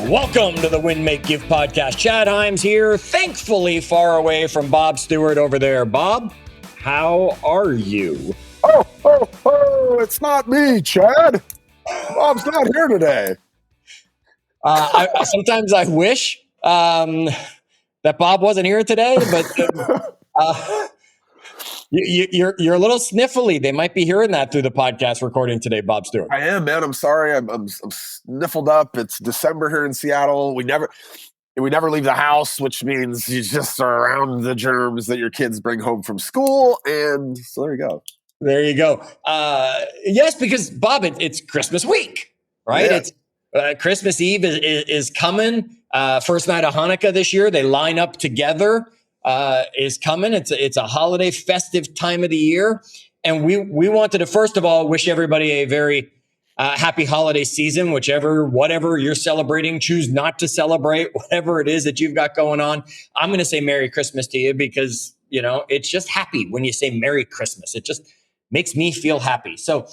Welcome to the Win, Make, Give podcast. Chad Hyams here, thankfully far away from Bob Stewart over there. Bob, how are you? Oh, it's not me, Chad. Bob's not here today. Sometimes I wish that Bob wasn't here today, but you're a little sniffly. They might be hearing that through the podcast recording today, Bob Stewart. I am, man. I'm sorry. I'm sniffled up. It's December here in Seattle. We never leave the house, which means you just are around the germs that your kids bring home from school. And so there you go. There you go. Yes, because Bob, it's Christmas week, right? Yeah. It's Christmas Eve is coming. First night of Hanukkah this year, they line up together. Is coming. It's a holiday, festive time of the year, and we wanted to first of all wish everybody a very happy holiday season. Whatever you're celebrating, choose not to celebrate whatever it is that you've got going on. I'm going to say Merry Christmas to you because it's just happy when you say Merry Christmas. It just makes me feel happy. So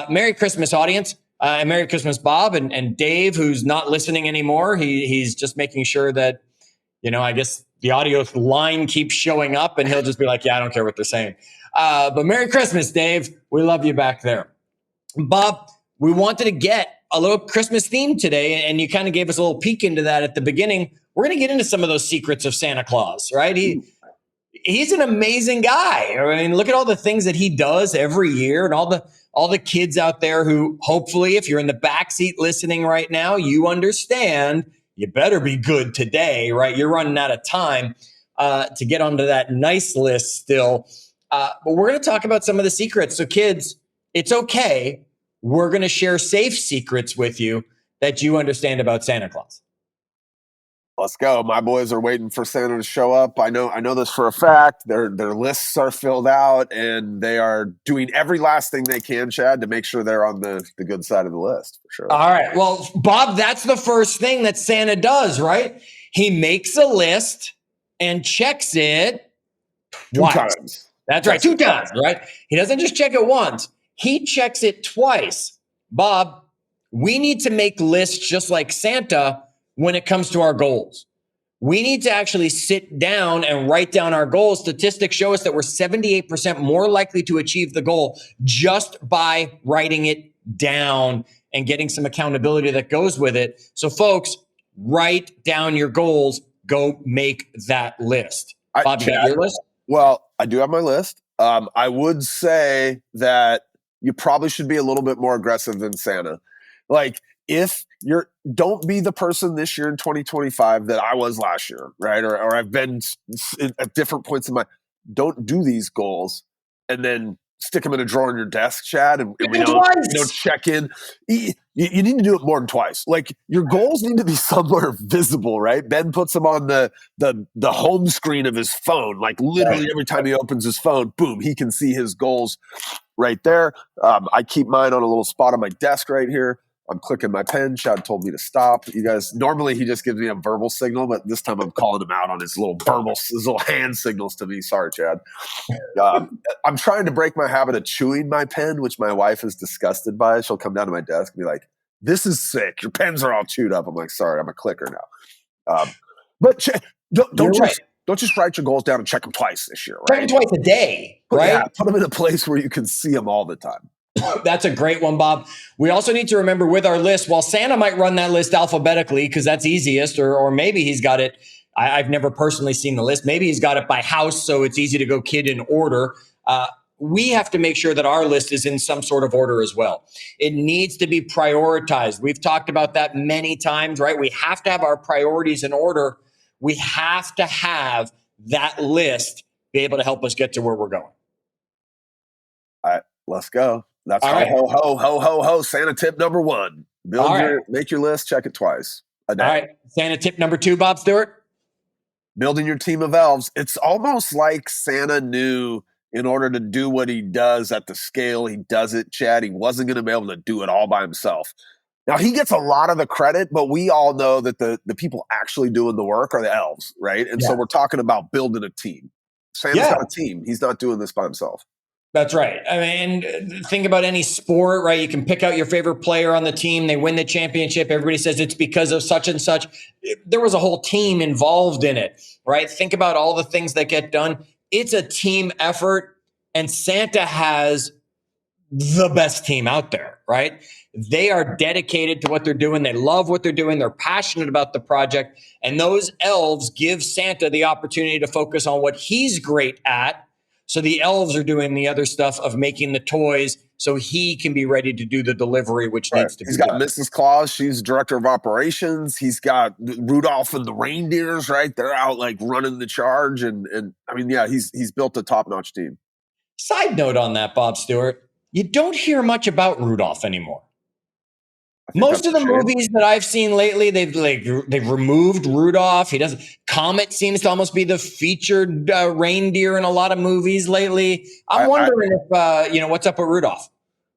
Merry Christmas, audience. And Merry Christmas, Bob and Dave, who's not listening anymore. He's just making sure that, I guess the audio line keeps showing up and he'll just be like, yeah, I don't care what they're saying. But Merry Christmas, Dave. We love you back there. Bob, we wanted to get a little Christmas theme today, and you kind of gave us a little peek into that at the beginning. We're going to get into some of those secrets of Santa Claus, right? He's an amazing guy. I mean, look at all the things that he does every year, and all the kids out there who, hopefully, if you're in the backseat listening right now, you understand you better be good today, right? You're running out of time to get onto that nice list still. But we're going to talk about some of the secrets. So kids, it's okay. We're going to share safe secrets with you that you understand about Santa Claus. Let's go. My boys are waiting for Santa to show up. I know this for a fact. Their lists are filled out, and they are doing every last thing they can, Chad, to make sure they're on the good side of the list, for sure. All right. Well, Bob, that's the first thing that Santa does, right? He makes a list and checks it twice. 2 times. That's right. 2 times, right? He doesn't just check it once. He checks it twice. Bob, we need to make lists just like Santa when it comes to our goals. We need to actually sit down and write down our goals. Statistics show us that we're 78% more likely to achieve the goal just by writing it down and getting some accountability that goes with it. So folks, write down your goals. Go make that list. Bob, you got your list? Well, I do have my list. I would say that you probably should be a little bit more aggressive than Santa. Like, don't be the person this year in 2025 that I was last year, right? Or I've been at different points in don't do these goals and then stick them in a drawer in your desk, Chad, and we don't check in. You need to do it more than twice. Like, your goals need to be somewhere visible, right? Ben puts them on the home screen of his phone. Like, literally every time he opens his phone, boom, he can see his goals right there. I keep mine on a little spot on my desk right here. I'm clicking my pen. Chad told me to stop. You guys, normally he just gives me a verbal signal, but this time I'm calling him out on his little hand signals to me. Sorry, Chad. I'm trying to break my habit of chewing my pen, which my wife is disgusted by. She'll come down to my desk and be like, "This is sick. Your pens are all chewed up." I'm like, "Sorry, I'm a clicker now." But don't just write your goals down and check them twice this year. Right? Check them twice a day, right? Yeah, put them in a place where you can see them all the time. That's a great one, Bob. We also need to remember with our list, while Santa might run that list alphabetically because that's easiest, or maybe he's got it. I've never personally seen the list. Maybe he's got it by house, so it's easy to go kid in order. We have to make sure that our list is in some sort of order as well. It needs to be prioritized. We've talked about that many times, right? We have to have our priorities in order. We have to have that list be able to help us get to where we're going. All right, let's go. That's ho. Santa tip number 1. Make your list, check it twice a day. All right. Santa tip number 2, Bob Stewart. Building your team of elves. It's almost like Santa knew in order to do what he does at the scale he does it, Chad, he wasn't going to be able to do it all by himself. Now, he gets a lot of the credit, but we all know that the people actually doing the work are the elves, right? And so we're talking about building a team. Santa's got a team. He's not doing this by himself. That's right. I mean, think about any sport, right? You can pick out your favorite player on the team. They win the championship. Everybody says it's because of such and such. There was a whole team involved in it, right? Think about all the things that get done. It's a team effort, and Santa has the best team out there, right? They are dedicated to what they're doing. They love what they're doing. They're passionate about the project. And those elves give Santa the opportunity to focus on what he's great at. So the elves are doing the other stuff of making the toys so he can be ready to do the delivery, which Right. needs to He's be got done. Mrs. Claus. She's director of operations. He's got Rudolph and the reindeers. Right, they're out like running the charge, and I mean, yeah, he's built a top notch team. Side note on that, Bob Stewart, you don't hear much about Rudolph anymore. I think Most that's of a the shame. movies that I've seen lately, they've removed Rudolph. He doesn't. Comet seems to almost be the featured reindeer in a lot of movies lately. I'm I, I wondering if what's up with Rudolph.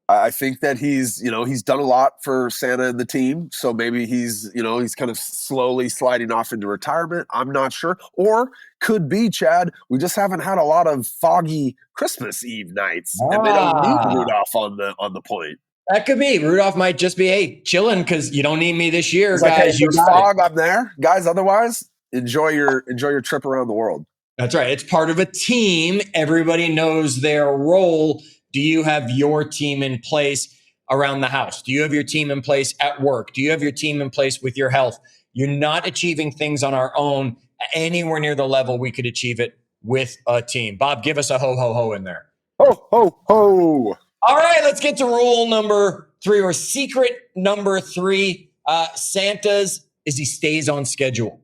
I think that he's done a lot for Santa and the team. So maybe he's kind of slowly sliding off into retirement. I'm not sure. Or could be, Chad, we just haven't had a lot of foggy Christmas Eve nights and they don't need Ah, Rudolph on the point. that could be. Rudolph might just be, hey, chilling because you don't need me this year, He's like, hey, if guys. You there's got it. fog, I'm there. Guys, otherwise, enjoy your trip around the world. That's right. It's part of a team. Everybody knows their role. Do you have your team in place around the house? Do you have your team in place at work? Do you have your team in place with your health? You're not achieving things on our own anywhere near the level we could achieve it with a team. Bob, give us a ho, ho, ho in there. Ho, ho, ho. All right, let's get to rule number 3 or secret number 3. Santa's is he stays on schedule.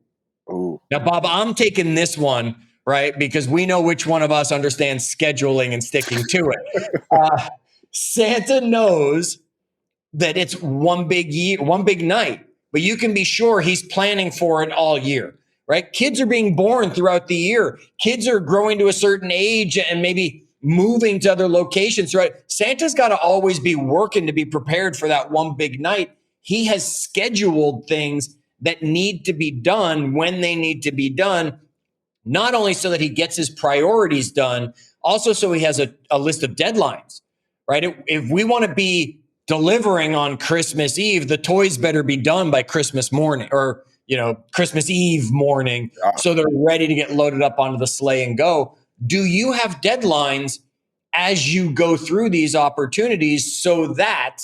Ooh. Now, Bob, I'm taking this one, right? Because we know which one of us understands scheduling and sticking to it. Santa knows that it's one big year, one big night, but you can be sure he's planning for it all year, right? Kids are being born throughout the year. Kids are growing to a certain age and maybe moving to other locations, right? Santa's got to always be working to be prepared for that one big night. He has scheduled things that need to be done when they need to be done, not only so that he gets his priorities done, also so he has a list of deadlines, right? If we want to be delivering on Christmas Eve, the toys better be done by Christmas morning or, Christmas Eve morning. Yeah. So they're ready to get loaded up onto the sleigh and go. Do you have deadlines as you go through these opportunities so that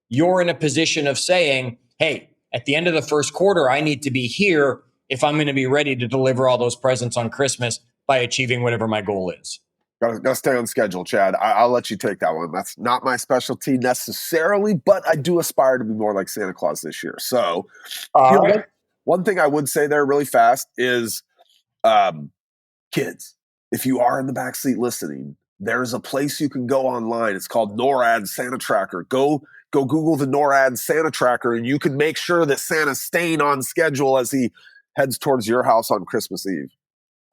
you're in a position of saying, hey, at the end of the first quarter, I need to be here if I'm going to be ready to deliver all those presents on Christmas by achieving whatever my goal is. Gotta stay on schedule, Chad. I'll let you take that one. That's not my specialty necessarily, but I do aspire to be more like Santa Claus this year. So, All one, right. one thing I would say there really fast is, kids, if you are in the backseat listening, there's a place you can go online. It's called NORAD Santa Tracker. Go Google the NORAD Santa Tracker, and you can make sure that Santa's staying on schedule as he heads towards your house on Christmas Eve.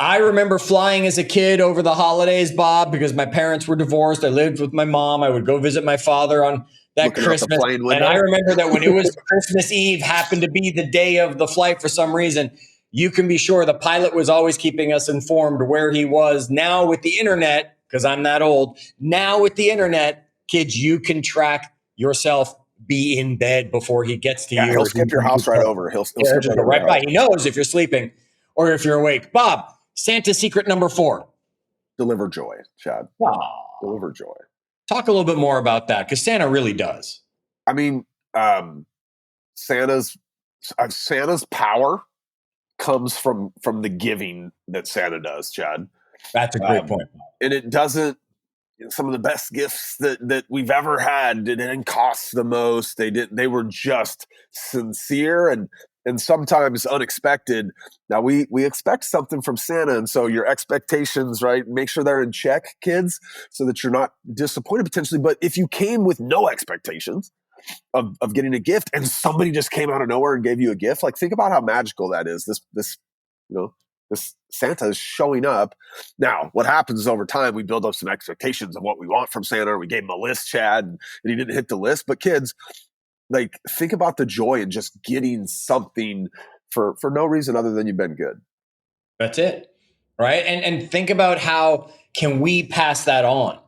I remember flying as a kid over the holidays, Bob, because my parents were divorced. I lived with my mom. I would go visit my father on that Looking out the Christmas. plane And I window. remember that when it was Christmas Eve, happened to be the day of the flight for some reason, you can be sure the pilot was always keeping us informed where he was. Now with the internet, because I'm that old, now with the internet, kids, you can track yourself, be in bed before he gets to Yeah, you. he'll Or skip your house right over. He'll skip just right go over your right by. house. He knows if you're sleeping or if you're awake. Bob, Santa's secret number 4. Deliver joy, Chad. Aw. Deliver joy. Talk a little bit more about that because Santa really does. I mean, Santa's Santa's power comes from the giving that Santa does, Chad. That's a great point. And it doesn't. Some of the best gifts that we've ever had didn't cost the most. They were just sincere and sometimes unexpected. Now we expect something from Santa, and so your expectations, right? Make sure they're in check, kids, so that you're not disappointed potentially. But if you came with no expectations of getting a gift and somebody just came out of nowhere and gave you a gift, like think about how magical that is. This Santa is showing up. Now, what happens is over time, we build up some expectations of what we want from Santa. We gave him a list, Chad, and he didn't hit the list. But kids, like, think about the joy in just getting something for no reason other than you've been good. That's it. Right. And think about how can we pass that on?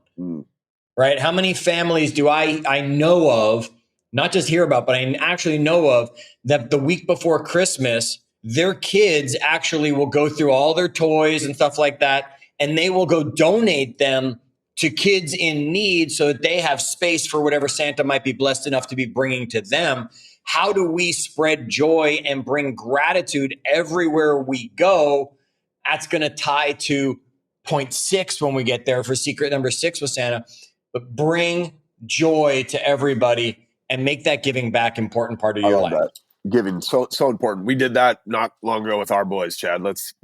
right? How many families do I know of, not just hear about, but I actually know of, that the week before Christmas, their kids actually will go through all their toys and stuff like that, and they will go donate them to kids in need so that they have space for whatever Santa might be blessed enough to be bringing to them. How do we spread joy and bring gratitude everywhere we go? That's going to tie to point 6 when we get there for secret number 6 with Santa. But bring joy to everybody and make that giving back important part of your life. That. Giving so important. We did that not long ago with our boys, Chad. Let's,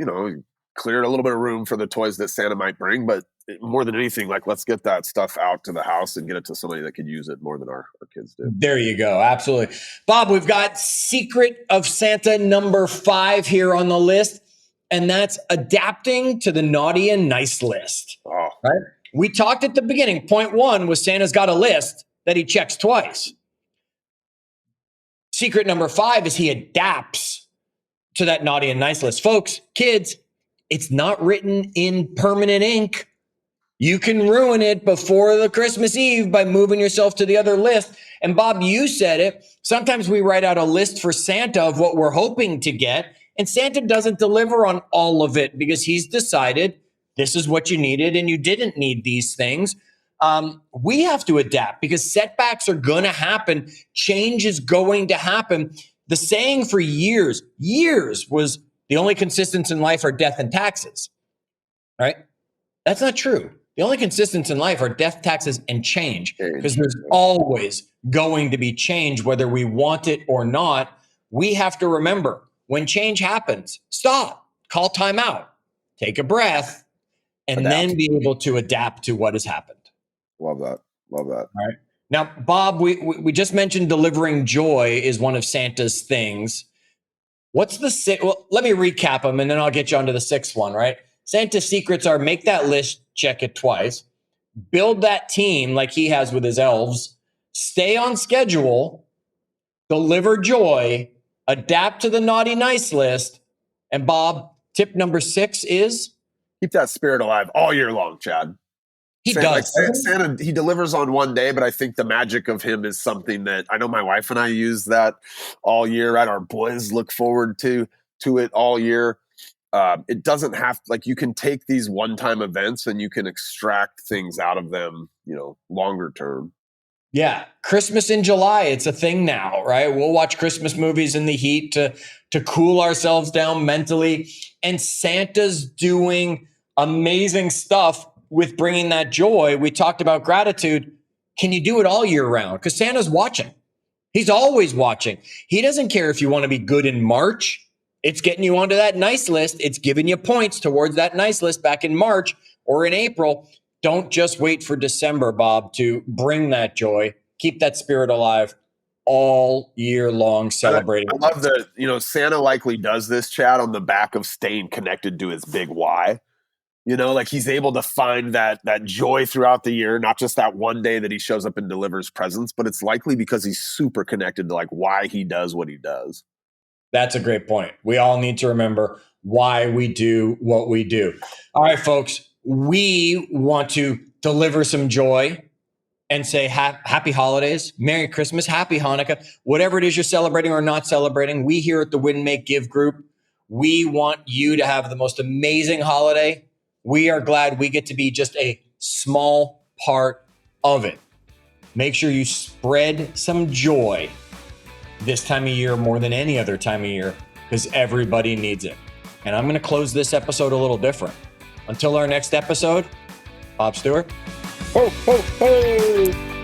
cleared a little bit of room for the toys that Santa might bring, but more than anything, like, let's get that stuff out to the house and get it to somebody that could use it more than our kids do. There you go. Absolutely. Bob, we've got secret of Santa number 5 here on the list, and that's adapting to the naughty and nice list. Oh. Right? We talked at the beginning. Point 1 was Santa's got a list that he checks twice. Secret number 5 is he adapts to that naughty and nice list. Folks, kids, it's not written in permanent ink. You can ruin it before the Christmas Eve by moving yourself to the other list. And Bob, you said it. Sometimes we write out a list for Santa of what we're hoping to get, and Santa doesn't deliver on all of it because he's decided this is what you needed and you didn't need these things. We have to adapt because setbacks are going to happen. Change is going to happen. The saying for years was the only constants in life are death and taxes, right? That's not true. The only constants in life are death, taxes, and change, because there's always going to be change, whether we want it or not. We have to remember when change happens, stop, call time out, take a breath, and then be able to adapt to what has happened. Love that. Love that. All right. Now, Bob, we just mentioned delivering joy is one of Santa's things. What's the sixth? Well, let me recap them and then I'll get you onto the 6th one, right? Santa's secrets are make that list, check it twice, build that team like he has with his elves, stay on schedule, deliver joy, adapt to the naughty nice list. And Bob, tip number 6 is? Keep that spirit alive all year long, Chad. He does. Santa, he delivers on one day, but I think the magic of him is something that I know my wife and I use that all year, right? Our boys look forward to it all year. It doesn't have, like, you can take these one-time events and you can extract things out of them, longer term. Yeah. Christmas in July, it's a thing now, right? We'll watch Christmas movies in the heat to cool ourselves down mentally. And Santa's doing amazing stuff with bringing that joy. We talked about gratitude. Can you do it all year round? Because Santa's watching. He's always watching. He doesn't care if you want to be good in March. It's getting you onto that nice list. It's giving you points towards that nice list back in March or in April. Don't just wait for December, Bob, to bring that joy. Keep that spirit alive all year long, celebrating. I love that, Santa likely does this, Chad, on the back of staying connected to his big why. Like he's able to find that joy throughout the year, not just that one day that he shows up and delivers presents, but it's likely because he's super connected to like why he does what he does. That's a great point. We all need to remember why we do what we do. All right, folks, we want to deliver some joy and say happy holidays, Merry Christmas, Happy Hanukkah, whatever it is you're celebrating or not celebrating. We here at the Win, Make, Give group, we want you to have the most amazing holiday. We are glad we get to be just a small part of it. Make sure you spread some joy this time of year more than any other time of year, because everybody needs it. And I'm going to close this episode a little different. Until our next episode, Bob Stewart. Ho, ho, ho!